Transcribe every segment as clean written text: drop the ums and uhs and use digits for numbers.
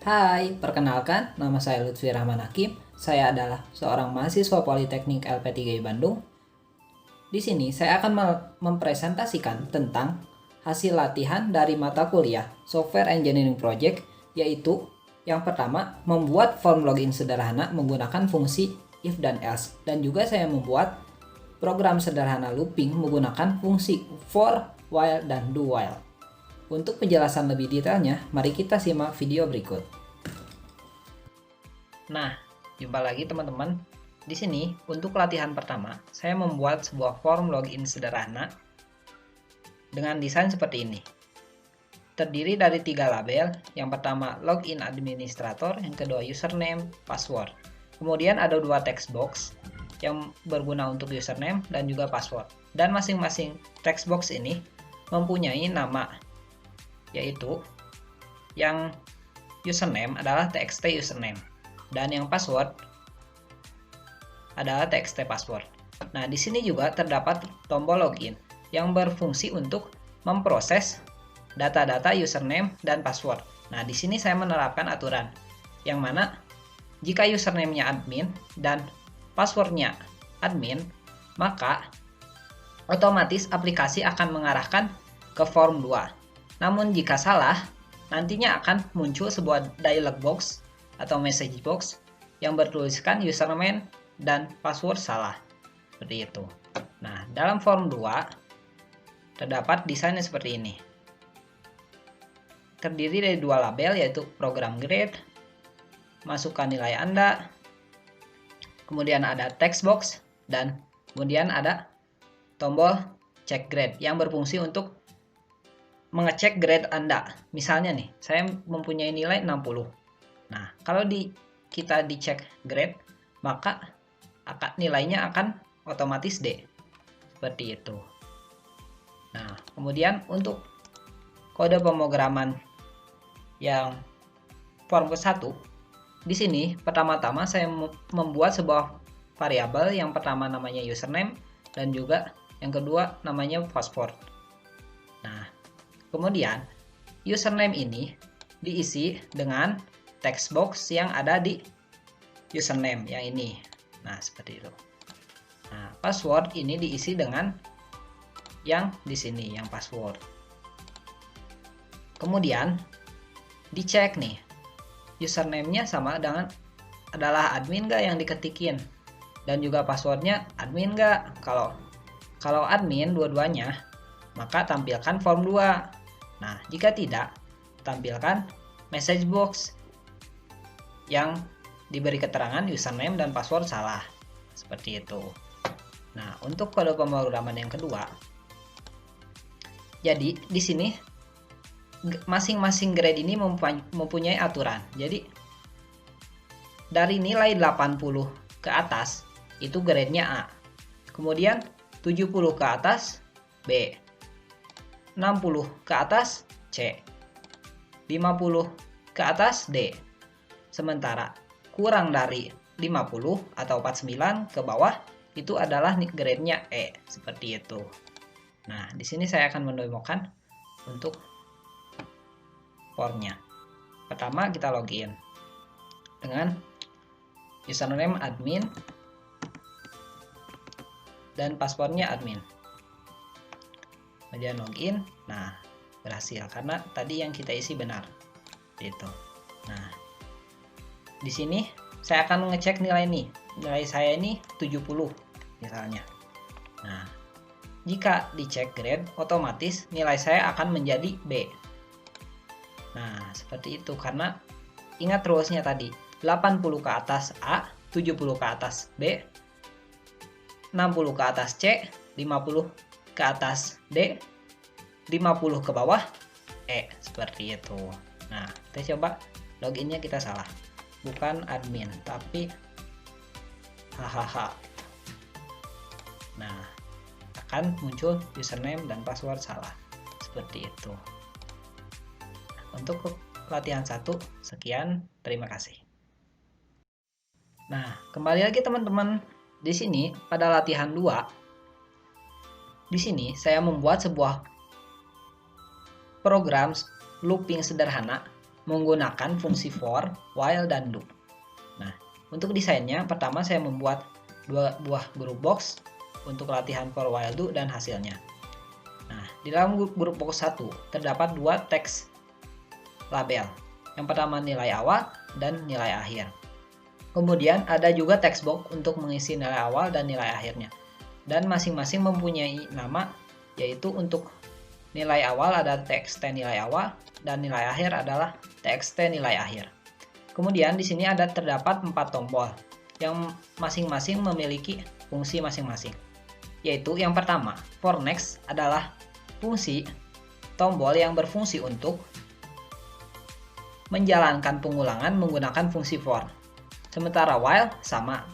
Hai, perkenalkan, nama saya Lutfi Rahman Hakim. Saya adalah seorang mahasiswa Politeknik LP3 Bandung. Di sini saya akan mempresentasikan tentang hasil latihan dari mata kuliah Software Engineering Project, yaitu yang pertama, membuat form login sederhana menggunakan fungsi if dan else, dan juga saya membuat program sederhana looping menggunakan fungsi for, while, dan do while. Untuk penjelasan lebih detailnya, mari kita simak video berikut. Nah, jumpa lagi teman-teman. Di sini, untuk latihan pertama, saya membuat sebuah form login sederhana dengan desain seperti ini. Terdiri dari 3 label, yang pertama login administrator, yang kedua username, password. Kemudian ada 2 text box yang berguna untuk username dan juga password. Dan masing-masing text box ini mempunyai nama, yaitu yang username adalah txt username dan yang password adalah txt password. Nah, di sini juga terdapat tombol login yang berfungsi untuk memproses data-data username dan password. Nah, di sini saya menerapkan aturan yang mana jika username-nya admin dan passwordnya admin, maka otomatis aplikasi akan mengarahkan ke form 2. Namun jika salah, nantinya akan muncul sebuah dialog box atau message box yang bertuliskan username dan password salah. Seperti itu. Nah, dalam form 2 terdapat desainnya seperti ini. Terdiri dari 2 label, yaitu program grade, masukkan nilai Anda, kemudian ada text box, dan kemudian ada tombol check grade yang berfungsi untuk mengecek grade Anda. Misalnya nih, saya mempunyai nilai 60. Nah, kalau kita dicek grade, maka nilainya akan otomatis D. Seperti itu. Nah, kemudian untuk kode pemrograman yang form ke-1, di sini pertama-tama saya membuat sebuah variabel, yang pertama namanya username dan juga yang kedua namanya password. Nah, kemudian username ini diisi dengan text box yang ada di username yang ini. Nah, seperti itu. Nah, password ini diisi dengan yang di sini, yang password. Kemudian dicek nih, username-nya sama dengan adalah admin nggak yang diketikin, dan juga passwordnya admin nggak. Kalau admin dua-duanya, maka tampilkan form 2. Nah, jika tidak, tampilkan message box yang diberi keterangan username dan password salah. Seperti itu. Nah, untuk kode pemrograman yang kedua, jadi di sini masing-masing grade ini mempunyai aturan. Jadi dari nilai 80 ke atas itu grade-nya A. Kemudian 70 ke atas B. 60 ke atas C. 50 ke atas D. Sementara kurang dari 50 atau 49 ke bawah itu adalah grade-nya E. Seperti itu. Nah, di sini saya akan mendemokan untuk formnya. Pertama kita login dengan username admin dan passwordnya admin. Kemudian login. Nah, berhasil karena tadi yang kita isi benar. Gitu. Nah, di sini saya akan mengecek nilai ini. Nilai saya ini 70 misalnya. Nah, jika dicek grade, otomatis nilai saya akan menjadi B. Nah, seperti itu karena ingat rules-nya tadi, 80 ke atas A, 70 ke atas B, 60 ke atas C, 50 ke atas D, 50 ke bawah E. Seperti itu. Nah, kita coba loginnya, kita salah. Bukan admin, tapi hahaha. Nah, akan muncul username dan password salah. Seperti itu. Untuk latihan 1, sekian, terima kasih. Nah, kembali lagi teman-teman. Di sini pada latihan 2, di sini saya membuat sebuah program looping sederhana menggunakan fungsi for, while, dan do. Nah, untuk desainnya, pertama saya membuat 2 buah grup box untuk latihan for, while, do, dan hasilnya. Nah, di dalam grup box 1 terdapat 2 teks label. Yang pertama nilai awal dan nilai akhir. Kemudian ada juga text box untuk mengisi nilai awal dan nilai akhirnya. Dan masing-masing mempunyai nama, yaitu untuk nilai awal ada txt nilai awal dan nilai akhir adalah txt nilai akhir. Kemudian di sini ada terdapat 4 tombol yang masing-masing memiliki fungsi masing-masing. Yaitu yang pertama, for next adalah fungsi tombol yang berfungsi untuk menjalankan pengulangan menggunakan fungsi for. Sementara while sama,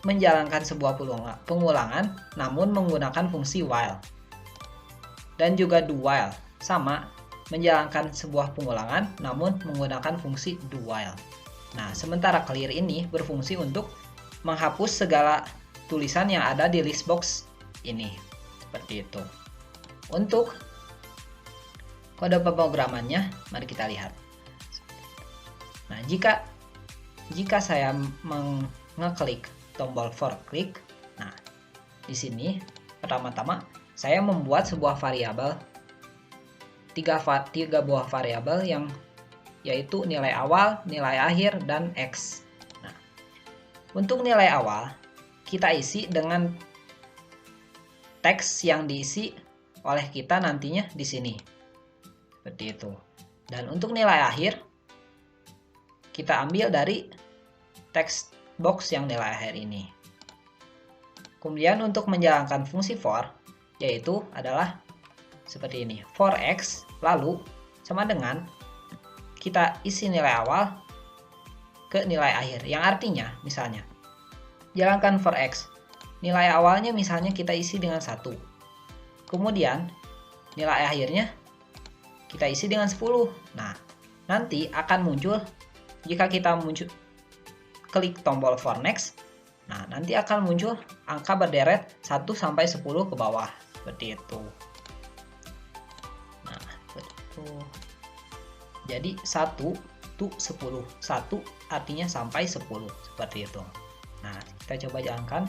menjalankan sebuah pengulangan namun menggunakan fungsi while. Dan juga do while sama, menjalankan sebuah pengulangan namun menggunakan fungsi do while. Nah, sementara clear ini berfungsi untuk menghapus segala tulisan yang ada di list box ini. Seperti itu. Untuk kode pemrogramannya, mari kita lihat. Nah, jika saya mengeklik tombol for click, nah di sini pertama-tama saya membuat sebuah variabel, tiga buah variabel yang yaitu nilai awal, nilai akhir, dan x. Nah, untuk nilai awal kita isi dengan teks yang diisi oleh kita nantinya di sini. Seperti itu. Dan untuk nilai akhir kita ambil dari text box yang nilai akhir ini. Kemudian untuk menjalankan fungsi for, yaitu adalah seperti ini. For x lalu sama dengan kita isi nilai awal ke nilai akhir. Yang artinya misalnya jalankan for x, nilai awalnya misalnya kita isi dengan 1. Kemudian nilai akhirnya kita isi dengan 10. Nah, nanti akan muncul jika kita klik tombol for next. Nah, nanti akan muncul angka berderet 1 sampai 10 ke bawah. Seperti itu. Nah, seperti itu. Jadi 1 to 10. 1 artinya sampai 10. Seperti itu. Nah, kita coba jalankan.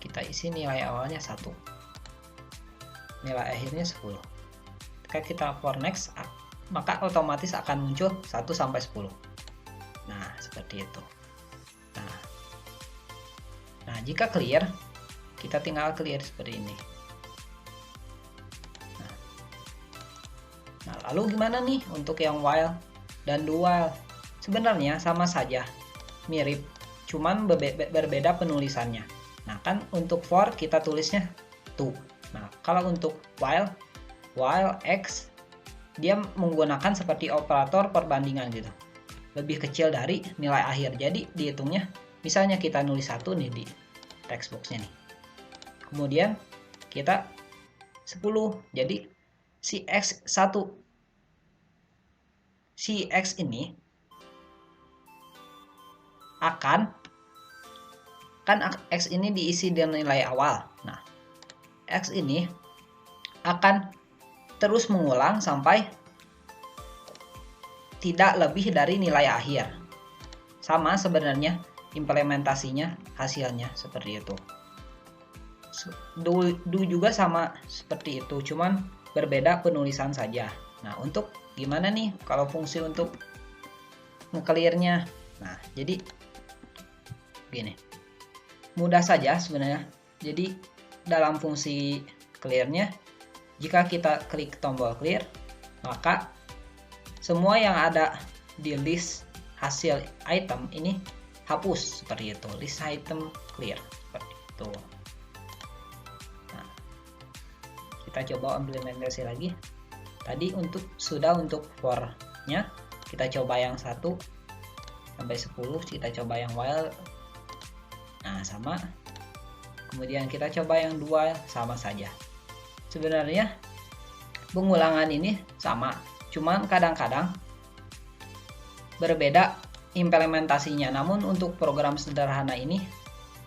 Kita isi nilai awalnya 1. Nilai akhirnya 10. Ketika kita for next, maka otomatis akan muncul 1 sampai 10. Nah, seperti itu. Nah, jika clear, kita tinggal clear seperti ini. Nah, lalu gimana nih untuk yang while dan do while? Sebenarnya sama saja, mirip, cuman berbeda penulisannya. Nah, kan untuk for kita tulisnya to. Nah, kalau untuk while x dia menggunakan seperti operator perbandingan gitu. Lebih kecil dari nilai akhir. Jadi dihitungnya misalnya kita nulis 1 nih di text boxnya nih. Kemudian kita 10. Jadi si x ini X ini diisi dengan nilai awal. Nah, X ini akan terus mengulang sampai tidak lebih dari nilai akhir. Sama sebenarnya implementasinya, hasilnya seperti itu. Do juga sama seperti itu, cuman berbeda penulisan saja. Nah, untuk gimana nih kalau fungsi untuk nge-clear-nya? Nah, jadi gini. Mudah saja sebenarnya. Jadi dalam fungsi clear-nya, jika kita klik tombol clear, maka semua yang ada di list hasil item ini hapus seperti itu. List item clear seperti itu. Nah, kita coba implementasi lagi. Tadi sudah untuk for-nya, kita coba yang 1 sampai 10, kita coba yang while. Nah, sama. Kemudian kita coba yang 2, sama saja. Sebenarnya pengulangan ini sama, cuman kadang-kadang berbeda implementasinya. Namun untuk program sederhana ini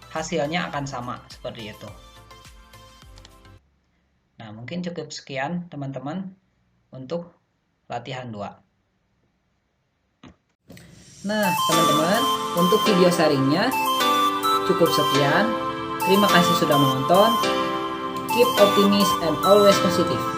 hasilnya akan sama seperti itu. Nah, mungkin cukup sekian teman-teman. untuk latihan 2. Nah, teman-teman, untuk video sharingnya cukup sekian. Terima kasih sudah menonton. Keep optimistic and always positive.